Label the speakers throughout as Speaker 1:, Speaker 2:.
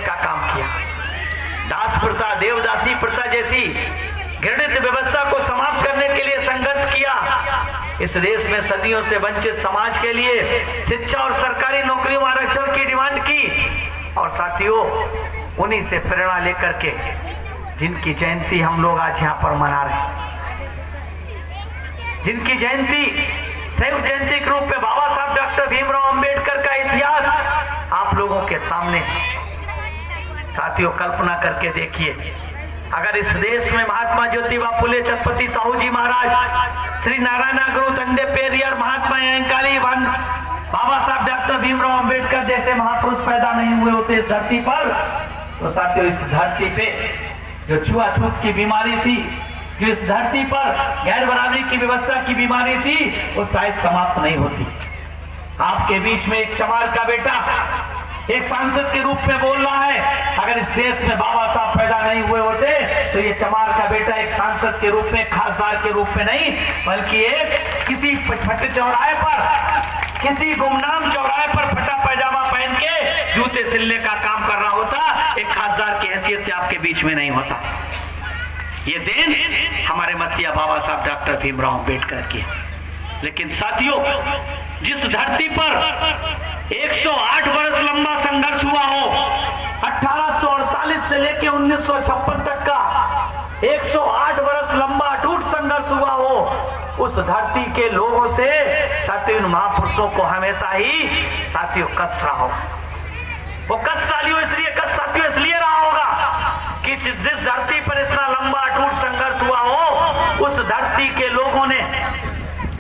Speaker 1: का काम किया। दास प्रथा, देवदासी प्रथा जैसी घृणित व्यवस्था को समाप्त करने के लिए संघर्ष किया। इस देश में सदियों से वंचित समाज के लिए शिक्षा और सरकारी नौकरियों में आरक्षण की डिमांड की। और साथियों, उन्हीं से प्रेरणा लेकर के जिनकी जयंती हम लोग आज यहाँ पर मना रहे हैं, जिनकी जयंती संयुक्त जयंती के रूप में बाबा साहब डॉक्टर भीमराव अंबेडकर का इतिहास आप लोगों के सामने। साथियों, कल्पना करके देखिए, अगर इस देश में महात्मा ज्योतिबा फुले, छत्रपति साहू जी महाराज, श्री नारायण गुरु, तंदे पेरियर, महात्मा अंकाली, बाबा साहब डॉक्टर भीमराव अंबेडकर जैसे महापुरुष पैदा नहीं हुए होते इस धरती पर, तो साथियों इस धरती पे जो छुआछूत की बीमारी थी, जो इस धरती पर गैर बराबरी की व्यवस्था की बीमारी थी, वो शायद समाप्त नहीं होती। आपके बीच में एक चमार का बेटा एक सांसद के रूप में बोल रहा है, अगर इस देश में बाबा साहब पैदा नहीं हुए होते तो ये चमार का बेटा एक सांसद के रूप में, खासदार के रूप में नहीं, बल्कि एक किसी फटे चौराहे पर, किसी गुमनाम चौराहे पर फटा पैजामा पहन के जूते सिलने का काम कर रहा होता, एक खासदार की हैसियत से आपके बीच में नहीं होता। ये देन हमारे मसीहा बाबा साहब डॉक्टर भीमराव अंबेडकर की। लेकिन साथियों, जिस धरती पर 108 वर्ष लंबा संघर्ष हुआ हो, 1848 से लेकर 1956 तक का 108 वर्ष लंबा अटूट संघर्ष हुआ हो, उस धरती के लोगों से साथियों, महापुरुषों को हमेशा ही साथियों कष्ट रहा होगा। वो कष्ट साथियों इसलिए रहा होगा कि जिस धरती पर इतना लंबा अटूट संघर्ष हुआ हो, उस धरती के लोगों ने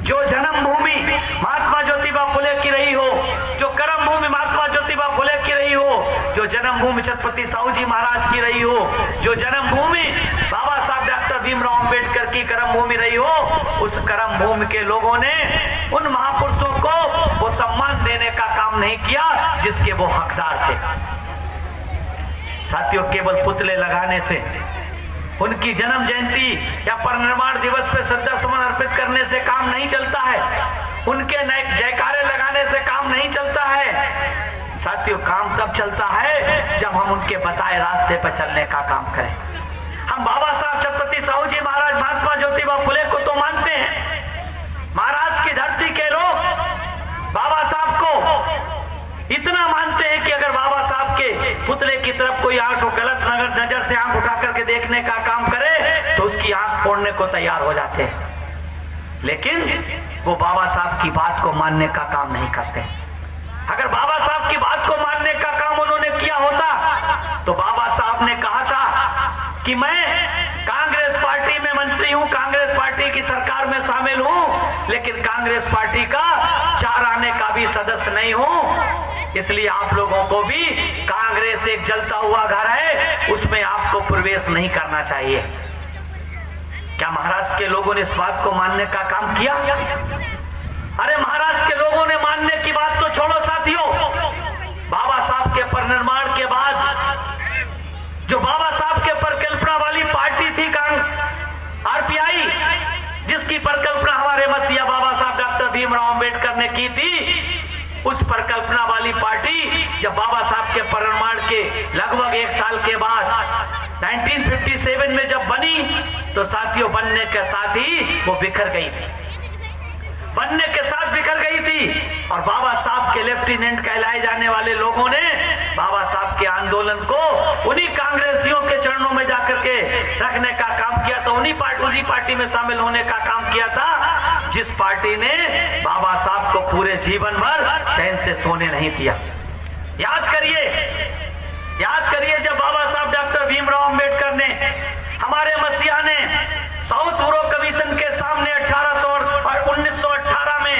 Speaker 1: जो जन्मभूमि महात्मा ज्योतिबा फुले की रही हो, जो कर्म भूमि महात्मा ज्योतिबा फुले की रही हो, जो जन्मभूमि छत्रपति साहू जी महाराज की रही हो, जो जन्मभूमि बाबा साहब डॉक्टर भीमराव अंबेडकर की कर्म भूमि रही हो, उस कर्म भूमि के लोगों ने उन महापुरुषों को वो सम्मान देने का काम नहीं किया जिसके वो हकदार थे। साथियों, केवल पुतले लगाने से, उनकी जन्म जयंती या परिनिर्वाण दिवस पे श्रद्धा सुमन अर्पित करने से काम नहीं चलता है, उनके नए जयकारे लगाने से काम नहीं चलता है। साथियों, काम तब चलता है जब हम उनके बताए रास्ते पर चलने का काम करें। हम बाबा साहब छत्रपति साहू जी महाराज, महात्मा ज्योतिबा फुले को तो मानते हैं, महाराष्ट्र की धरती के लोग बाबा साहब को इतना मानते हैं कि अगर बाबा साहब के पुतले की तरफ कोई आंख गलत नजर से आंख उठा करके देखने का काम करे तो उसकी आंख फोड़ने को तैयार हो जाते हैं। लेकिन वो बाबा साहब की बात को मानने का काम नहीं करते। अगर बाबा साहब की बात को मानने का काम उन्होंने किया होता तो बाबा साहब ने कहा था कि मैं कांग्रेस पार्टी में मंत्री हूं, कांग्रेस पार्टी की सरकार में शामिल हूं, लेकिन कांग्रेस पार्टी का 4 आने का भी सदस्य नहीं हूं, इसलिए आप लोगों को भी कांग्रेस एक जलता हुआ घर है, उसमें आपको प्रवेश नहीं करना चाहिए। क्या महाराष्ट्र के लोगों ने इस बात को मानने का काम किया? अरे महाराष्ट्र के लोगों ने मानने की बात तो छोड़ो साथियों, बाबा साहब के परिनिर्वाण के बाद जो बाबा साहब के परिकल्पना वाली पार्टी थी आरपीआई, जिसकी परिकल्पना हमारे मसीहा बाबा साहब डॉक्टर भीमराव अंबेडकर ने की थी, उस परिकल्पना वाली पार्टी जब बाबा साहब के परिनिर्वाण के लगभग 1 साल के बाद 1957 में जब बनी, तो साथियों बनने के साथ ही वो बिखर गई थी, बनने के साथ बिखर गई थी। और बाबा साहब के लेफ्टिनेंट कहलाए जाने वाले लोगों ने बाबा साहब के आंदोलन को उन्हीं कांग्रेसियों के चरणों में जाकर के रखने का काम किया था, उन्हीं पार्टी में शामिल होने का काम किया था, जिस पार्टी ने बाबा साहब को पूरे जीवन भर चैन से सोने नहीं दिया। याद करिए जब बाबा साहब डॉक्टर भीमराव अंबेडकर ने, हमारे मसीहा ने साउथ ब्यूरो कमीशन के सामने 1918 में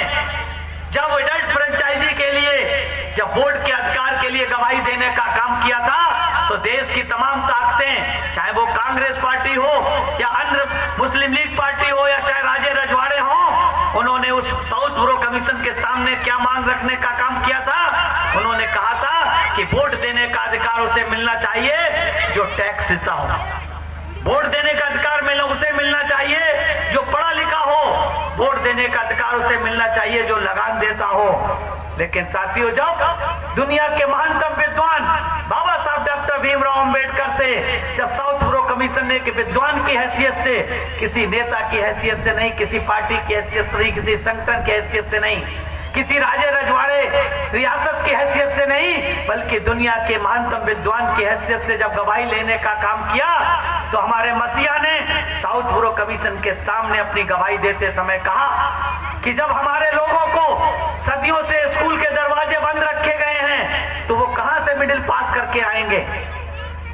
Speaker 1: जब एडल्ट फ्रेंचाइजी के लिए, जब बोर्ड के अधिकार के लिए गवाही देने का काम किया था, तो देश की तमाम ताकतें, चाहे वो कांग्रेस पार्टी हो या अन्य मुस्लिम लीग पार्टी हो या चाहे राजे रजवाड़े हो, उन्होंने उस साउथ ब्यूरो कमीशन के सामने क्या मांग रखने का काम किया था? उन्होंने कहा था कि वोट देने का अधिकार उसे मिलना चाहिए जो टैक्स देता हो, वोट देने का अधिकार उसे मिलना चाहिए जो पढ़ा लिखा हो, वोट देने का अधिकार उसे मिलना चाहिए जो लगान देता हो। लेकिन साथियों, जब दुनिया के महानतम विद्वान बाबा साहब डॉक्टर भीमराव अंबेडकर से, जब साउथ ब्रो कमीशन ने विद्वान की हैसियत से, किसी नेता की हैसियत से नहीं, किसी पार्टी की हैसियत से नहीं, किसी संगठन की हैसियत से नहीं, किसी राजे रजवाड़े रियासत की हैसियत से नहीं, बल्कि दुनिया के महानतम विद्वान की हैसियत से जब गवाही लेने का काम किया, तो हमारे मसीहा ने साउथ ब्रो कमीशन के सामने अपनी गवाही देते समय कहा कि जब हमारे लोगों को सदियों से स्कूल के दरवाजे बंद रखे गए हैं, तो वो कहां से मिडिल पास करके आएंगे?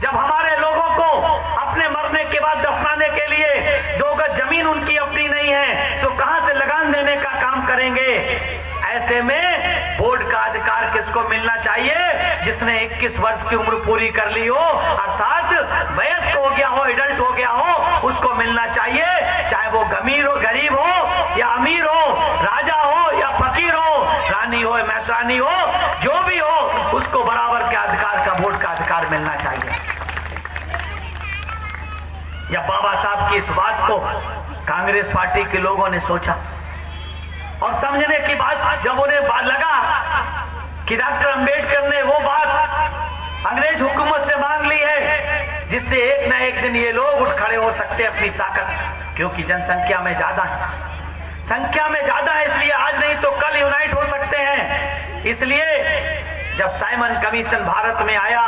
Speaker 1: जब हमारे लोगों को अपने मरने के बाद दफनाने के लिए 2 गज जमीन उनकी अपनी नहीं है, तो कहां से लगान देने का काम करेंगे? ऐसे में वोट का अधिकार किसको मिलना चाहिए? जिसने 21 वर्ष की उम्र पूरी कर ली हो, अर्थात वयस्क हो गया हो, एडल्ट हो गया हो, उसको मिलना चाहिए। चाहे वो गमीर हो, गरीब हो या अमीर हो, राजा हो या फकीर हो, रानी हो या मैत्रानी हो, जो भी हो, उसको बराबर के अधिकार का, वोट का अधिकार मिलना चाहिए। जब बाबा साहब की इस बात को कांग्रेस पार्टी के लोगों ने सोचा और समझने की बात जब उन्हें लगा कि डॉक्टर अंबेडकर ने वो बात अंग्रेज हुकूमत से मांग ली है जिससे एक न एक दिन ये लोग उठ खड़े हो सकते हैं अपनी ताकत, क्योंकि जनसंख्या में ज्यादा है, संख्या में ज्यादा है, इसलिए आज नहीं तो कल यूनाइट हो सकते हैं। इसलिए जब साइमन कमीशन भारत में आया,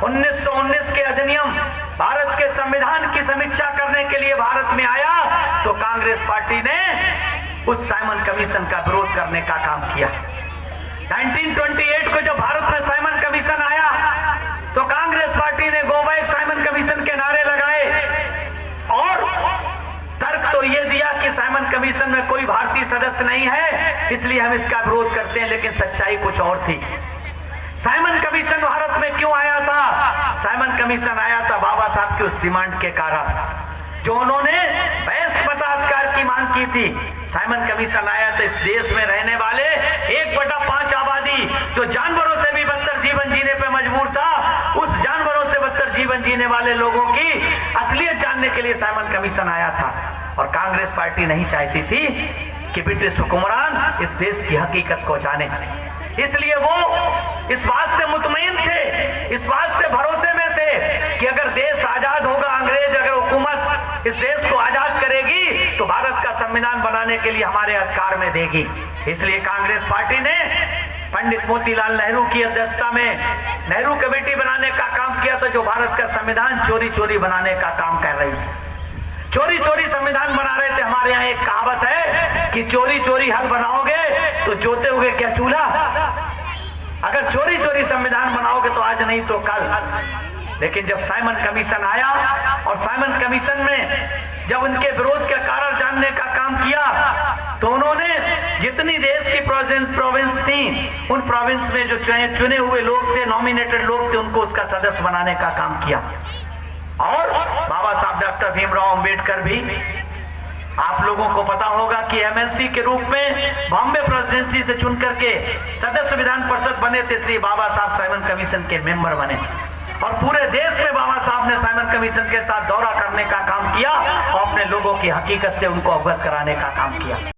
Speaker 1: 1919 के अधिनियम, भारत के संविधान की समीक्षा करने के लिए भारत में आया, तो कांग्रेस पार्टी ने उस साइमन कमीशन का विरोध करने का काम किया। 1928 को जब भारत में साइमन कमीशन आया, तो कांग्रेस पार्टी ने गो बैक साइमन कमीशन के नारे लगाए और तर्क तो ये दिया कि साइमन कमीशन में कोई भारतीय सदस्य नहीं है, इसलिए हम इसका विरोध करते हैं। लेकिन सच्चाई कुछ और थी। साइमन कमीशन भारत में क्यों आया था? साइमन कमीशन आया था बाबा साहब की उस डिमांड के कारण, जो उन्होंने वयस्क मताधिकार की मांग की थी। साइमन कमीशन आया तो इस देश में रहने वाले 1/5 आबादी, जो जानवरों से भी बदतर जीवन जीने पे मजबूर था, उस जानवरों से बदतर जीवन जीने वाले लोगों की असलियत जानने के लिए साइमन कमीशन आया था। और कांग्रेस पार्टी नहीं चाहती थी कि ब्रिटिश हुक्मरान इस देश की हकीकत को जाने, इसलिए वो इस बात से मुतमईन थे, इस बात से भरोसे में थे कि अगर देश आजाद होगा, अंग्रेज अगर हुकूमत इस देश को आजाद करेगी, तो भारत का संविधान बनाने के लिए हमारे अधिकार में देगी। इसलिए कांग्रेस पार्टी ने पंडित मोतीलाल नेहरू की अध्यक्षता में नेहरू कमेटी बनाने का काम किया था, जो भारत का संविधान चोरी चोरी बनाने का काम कर रही थी। चोरी चोरी संविधान बना रहे थे। हमारे यहाँ एक कहावत है कि चोरी चोरी हल बनाओगे तो जोते हुए क्या चूल्हा? अगर चोरी चोरी संविधान बनाओगे तो आज नहीं तो कल। लेकिन जब साइमन कमीशन आया और साइमन कमीशन में जब उनके विरोध का कारण जानने का काम किया, तो उन्होंने जितनी देश की प्रोविंस थी, उन प्रोविंस में जो चुने हुए लोग थे, नॉमिनेटेड लोग थे, उनको उसका सदस्य बनाने का काम किया। और बाबा साहब डॉक्टर भीमराव अंबेडकर भी, आप लोगों को पता होगा कि एमएलसी के रूप में बॉम्बे प्रेसिडेंसी से चुन करके सदस्य विधान परिषद बने थे, इसलिए बाबा साहब साइमन कमीशन के मेंबर बने। और पूरे देश में बाबा साहब ने साइमन कमीशन के साथ दौरा करने का काम किया और अपने लोगों की हकीकत से उनको अवगत कराने का काम किया।